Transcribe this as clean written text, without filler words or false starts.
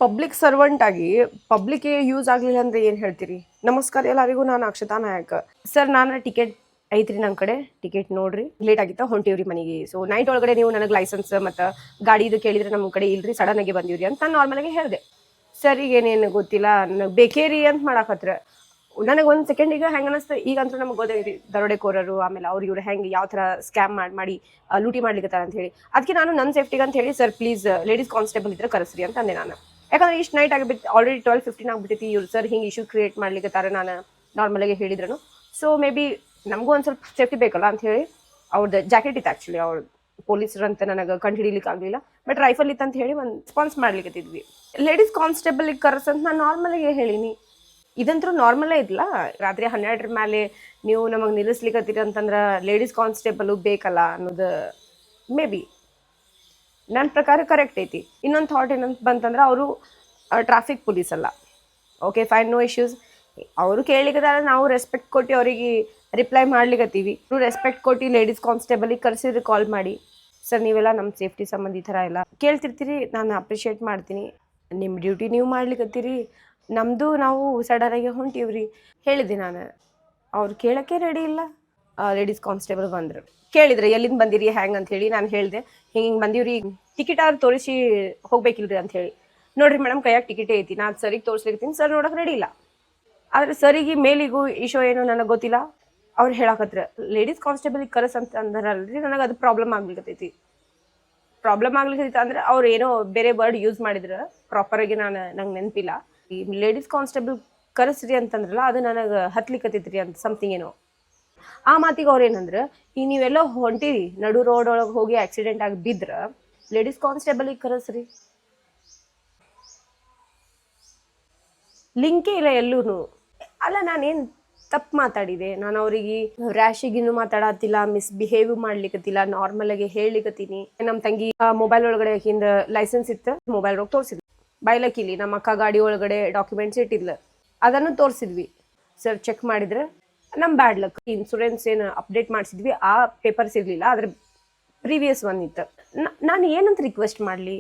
Public servant ಆಗಿ ಪಬ್ಲಿಕ್ಗೆ use ಆಗಲಿಲ್ಲ ಅಂದ್ರೆ ಏನು ಹೇಳ್ತೀರಿ? ನಮಸ್ಕಾರ ಎಲ್ಲರಿಗೂ, ನಾನು ಅಕ್ಷತಾ ನಾಯಕ್. ಸರ್, ನಾನು ಟಿಕೆಟ್ ಐತ್ರಿ ನನ್ನ ಕಡೆ, ಟಿಕೆಟ್ ನೋಡ್ರಿ. ಲೇಟ್ ಆಗಿತ್ತ, ಹೊಂಟಿವ್ರಿ ಮನೆಗೆ. ಸೊ ನೈಟ್ ಒಳಗಡೆ ನೀವು ನನಗೆ ಲೈಸೆನ್ಸ್ ಮತ್ತು ಗಾಡಿದು ಕೇಳಿದ್ರೆ ನಮ್ಮ ಕಡೆ ಇಲ್ರಿ, ಸಡನ್ ಆಗಿ ಬಂದಿವ್ರಿ ಅಂತ ನಾನು ನಾರ್ಮಲಾಗಿ ಹೇಳಿದೆ. ಸರ್ ಈಗ ಏನೇನು ಗೊತ್ತಿಲ್ಲ, ನನಗೆ ಬೇಕೇರಿ ಅಂತ ಮಾಡಾಕತ್ರ. ನನಗೆ ಒಂದು ಸೆಕೆಂಡಿಗೆ ಹೆಂಗೆ ಅನಿಸ್ತು, ಈಗಂತೂ ನಮ್ಗೆ ಗೊತ್ತೈತಿ ದರೋಡೆಕೋರರು, ಆಮೇಲೆ ಅವ್ರು ಇವ್ರು ಹೆಂಗೆ ಯಾವ ಥರ ಸ್ಕ್ಯಾಮ್ ಮಾಡಿ ಲೂಟಿ ಮಾಡ್ಲಿಕ್ಕತ್ತಾರ ಅಂತ ಹೇಳಿ. ಅದಕ್ಕೆ ನಾನು ನನ್ನ ಸೇಫ್ಟಿಗೆ ಅಂತ ಹೇಳಿ, ಸರ್ ಪ್ಲೀಸ್ ಲೇಡೀಸ್ ಕಾನ್ಸ್ಟೇಬಲ್ ಇದ್ರೆ ಕರೆಸ್ರಿ ಅಂತ ಅಂದೆ ನಾನು. ಯಾಕಂದ್ರೆ ಇಷ್ಟು ನೈಟ್ ಆಗಿಬಿಟ್ಟು, ಆಲ್ರೆಡಿ 12:15 ಆಗ್ಬಿಟ್ಟೈತಿ. ಇವ್ರು ಸರ್ ಹಿಂಗೆ ಇಶ್ಯೂ ಕ್ರಿಯೇಟ್ ಮಾಡ್ಲಿಕ್ಕತ್ತಾರೆ, ನಾನು ನಾರ್ಮಲಾಗಿ ಹೇಳಿದ್ರು. ಸೊ ಮೇ ಬಿ ನಮಗೂ ಒಂದು ಸ್ವಲ್ಪ ಸೇಫ್ಟಿ ಬೇಕಲ್ಲ ಅಂತ ಹೇಳಿ, ಅವ್ರದ್ದು ಜಾಕೆಟ್ ಇತ್ತು ಆ್ಯಕ್ಚುಲಿ, ಅವ್ರ ಪೊಲೀಸರು ಅಂತ ನನಗೆ ಕಂಡು ಹಿಡಿಲಿಕ್ಕೆ ಆಗಲಿಲ್ಲ, ಬಟ್ ರೈಫಲ್ ಇತ್ತು ಅಂತ ಹೇಳಿ ಒಂದು ರೆಸ್ಪಾನ್ಸ್ ಮಾಡ್ಲಿಕ್ಕತ್ತಿದ್ವಿ. ಲೇಡೀಸ್ ಕಾನ್ಸ್ಟೇಬಲಿಗೆ ಕರೆಸಂತ ನಾನು ನಾರ್ಮಲಾಗಿ ಹೇಳೀನಿ. ಇದಂತೂ ನಾರ್ಮಲೇ ಇದ್ಲ. ರಾತ್ರಿ 12 ಮೇಲೆ ನೀವು ನಮಗೆ ನಿಲ್ಲಿಸ್ಲಿಕ್ಕತ್ತೀರಿ ಅಂತಂದ್ರೆ ಲೇಡೀಸ್ ಕಾನ್ಸ್ಟೇಬಲು ಬೇಕಲ್ಲ ಅನ್ನೋದು ಮೇ ಬಿ ನನ್ನ ಪ್ರಕಾರ ಕರೆಕ್ಟ್ ಐತಿ. ಇನ್ನೊಂದು ಥಾಟ್ ಏನಂತ ಬಂತಂದ್ರೆ, ಅವರು ಟ್ರಾಫಿಕ್ ಪೊಲೀಸ್ ಅಲ್ಲ. Okay fine, no issues. ಅವರು ಕೇಳಿಕದಾರ, ನಾವು ರೆಸ್ಪೆಕ್ಟ್ ಕೊಟ್ಟು ಅವರಿಗೆ ರಿಪ್ಲೈ ಮಾಡ್ಲಿಕ್ಕತ್ತೀವಿ. ನೀವು ರೆಸ್ಪೆಕ್ಟ್ ಕೊಟ್ಟು ಲೇಡೀಸ್ ಕಾನ್ಸ್ಟೇಬಲಿಗೆ ಕರೆಸಿದ್ರೆ ಕಾಲ್ ಮಾಡಿ, ಸರ್ ನೀವೆಲ್ಲ ನಮ್ಮ ಸೇಫ್ಟಿ ಸಂಬಂಧ ಈ ಥರ ಎಲ್ಲ ಕೇಳ್ತಿರ್ತೀರಿ, ನಾನು ಅಪ್ರಿಷಿಯೇಟ್ ಮಾಡ್ತೀನಿ. ನಿಮ್ಮ ಡ್ಯೂಟಿ ನೀವು ಮಾಡ್ಲಿಕ್ಕತ್ತೀರಿ, ನಮ್ಮದು ನಾವು ಸಡನ್ನಾಗಿ ಹೊಂಟೀವ್ರಿ ಹೇಳಿದ್ದೆ ನಾನು. ಅವ್ರು ಕೇಳೋಕ್ಕೆ ರೆಡಿ ಇಲ್ಲ. ಲೇಡೀಸ್ ಕಾನ್ಸ್ಟೇಬಲ್ ಬಂದರು, ಕೇಳಿದ್ರೆ ಎಲ್ಲಿಂದ ಬಂದಿರಿ ಹ್ಯಾಂಗೆ ಅಂತ ಹೇಳಿ. ನಾನು ಹೇಳಿದೆ, ಹಿಂಗೆ ಬಂದೀವ್ರಿ, ಟಿಕೆಟ್ ಆದ್ರು ತೋರಿಸಿ ಹೋಗ್ಬೇಕಿಲ್ರಿ ಅಂತ ಹೇಳಿ. ನೋಡಿರಿ ಮೇಡಮ್, ಕೈಯಾಗ ಟಿಕೆಟೇ ಐತಿ, ನಾನು ಸರಿಗೆ ತೋರಿಸ್ಲಿಕ್ತೀನಿ, ಸರ್ ನೋಡೋಕೆ ರೆಡಿ ಇಲ್ಲ. ಆದರೆ ಸರಿಗೆ ಮೇಲಿಗೂ ಇಶೋ ಏನೋ ನನಗೆ ಗೊತ್ತಿಲ್ಲ. ಅವ್ರು ಹೇಳಕತ್ರ ಲೇಡೀಸ್ ಕಾನ್ಸ್ಟೇಬಲಿಗೆ ಕರೆಸ್ ಅಂತ ಅಂದ್ರಲ್ರಿ, ನನಗೆ ಅದು ಪ್ರಾಬ್ಲಮ್ ಆಗ್ಲಿಕ್ಕತ್ತೈತಿ. ಪ್ರಾಬ್ಲಮ್ ಆಗ್ಲಿಕ್ಕೈತಿ ಅಂದರೆ ಅವ್ರು ಏನೋ ಬೇರೆ ವರ್ಡ್ ಯೂಸ್ ಮಾಡಿದ್ರೆ ಪ್ರಾಪರಾಗಿ ನಂಗೆ ನೆನಪಿಲ್ಲ. ಈ ಲೇಡೀಸ್ ಕಾನ್ಸ್ಟೇಬಲ್ ಕರೆಸ್ರಿ ಅಂತಂದ್ರಲ್ಲ, ಅದು ನನಗೆ ಹತ್ಲಿಕ್ಕತ್ತೈತ್ರಿ ಅಂತ ಸಮಥಿಂಗ್ ಏನೋ. ಆ ಮಾತಿಗೆ ಅವ್ರು ಏನಂದ್ರೆ, ಈಗ ನೀವೆಲ್ಲ ಹೊಂಟಿರಿ, ನಡು ರೋಡ್ ಒಳಗೆ ಹೋಗಿ ಆಕ್ಸಿಡೆಂಟ್ ಆಗಿ ಬಿದ್ರೆ ಲೇಡೀಸ್ ಕಾನ್ಸ್ಟೇಬಲಿಗೆ ಕರೆಸ್ರಿ. ಲಿಂಕೇ ಇಲ್ಲ ಎಲ್ಲೂ. ಅಲ್ಲ, ನಾನೇನು ತಪ್ಪು ಮಾತಾಡಿದೆ? ನಾನು ಅವ್ರಿಗೆ ರ್ಯಾಶಿಗಿನ್ನೂ ಮಾತಾಡತ್ತಿಲ್ಲ, ಮಿಸ್ಬಿಹೇವ್ ಮಾಡ್ಲಿಕ್ಕತ್ತಿಲ್ಲ, ನಾರ್ಮಲಾಗಿ ಹೇಳಿಕತ್ತೀನಿ. ನಮ್ಮ ತಂಗಿ ಮೊಬೈಲ್ ಒಳಗಡೆ ಆಕಿಂದ ಲೈಸೆನ್ಸ್ ಇತ್ತು, ಮೊಬೈಲ್ ಒಳಗೆ ತೋರಿಸಿದ್ವಿ. ಬೈಲಕ್ಕಿಲಿ ನಮ್ಮ ಅಕ್ಕ ಗಾಡಿ ಒಳಗಡೆ ಡಾಕ್ಯುಮೆಂಟ್ಸ್ ಇಟ್ಟಿದ್ಲು, ಅದನ್ನು ತೋರಿಸಿದ್ವಿ. ಸರ್ ಚೆಕ್ ಮಾಡಿದ್ರೆ ನಮ್ಮ ಬ್ಯಾಡ್ ಲಕ್, ಇನ್ಶೂರೆನ್ಸ್ ಏನು ಅಪ್ಡೇಟ್ ಮಾಡಿಸಿದ್ವಿ, ಆ ಪೇಪರ್ಸ್ ಇರಲಿಲ್ಲ, ಅದ್ರ ಪ್ರೀವಿಯಸ್ ಒನ್ ಇತ್ತು. ನಾನು ಏನಂತ ರಿಕ್ವೆಸ್ಟ್ ಮಾಡಲಿ?